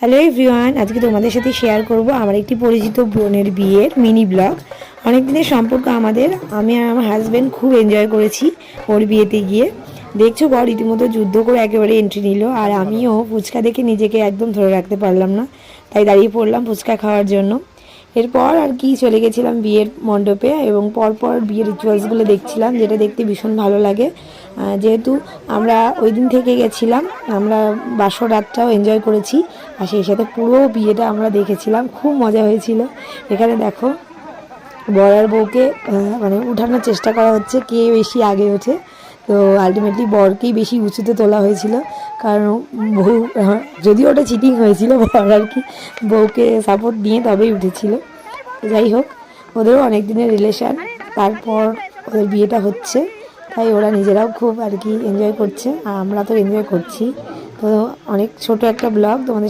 Hello everyone, আজকে তোমাদের সাথে শেয়ার করব আমার একটি পরিচিত বোনের বিয়ের মিনি ব্লগ। অনেক দিনের সম্পর্ক আমাদের। আমি আর আমার হাজব্যান্ড খুব এনজয় করেছি ওর বিয়েতে গিয়ে। দেখছো বর রীতিমতো যুদ্ধ করে একেবারে এন্ট্রি নিল, আর আমিও ফুচকা দেখে নিজেকে একদম ধরে রাখতে পারলাম না, তাই দাঁড়িয়ে পড়লাম ফুচকা খাওয়ার জন্য। এরপর আর কি চলে গেছিলাম বিয়ের মণ্ডপে, এবং পরপর বিয়ের রিচুয়ালসগুলো দেখছিলাম, যেটা দেখতে ভীষণ ভালো লাগে। যেহেতু আমরা ওই দিন থেকে গেছিলাম, আমরা বাসর রাতটাও এনজয় করেছি, আর সেই সাথে পুরো বিয়েটা আমরা দেখেছিলাম। খুব মজা হয়েছিল। এখানে দেখো বর আর বউকে মানে উঠানোর চেষ্টা করা হচ্ছে, কে বেশি আগে ওঠে। তো আলটিমেটলি বরকেই বেশি উঁচুতে তোলা হয়েছিল, কারণ বউ যদিও ওটা চিটিং হয়েছিল, বর আর কি বউকে সাপোর্ট নিয়ে তবেই উঠেছিল। যাই হোক, ওদেরও অনেক দিনের রিলেশান, তারপর ওদের বিয়েটা হচ্ছে, তাই ওরা নিজেরাও খুব আর কি এনজয় করছে, আর আমরা তো এনজয় করছি। তো অনেক ছোট একটা ব্লগ তোমাদের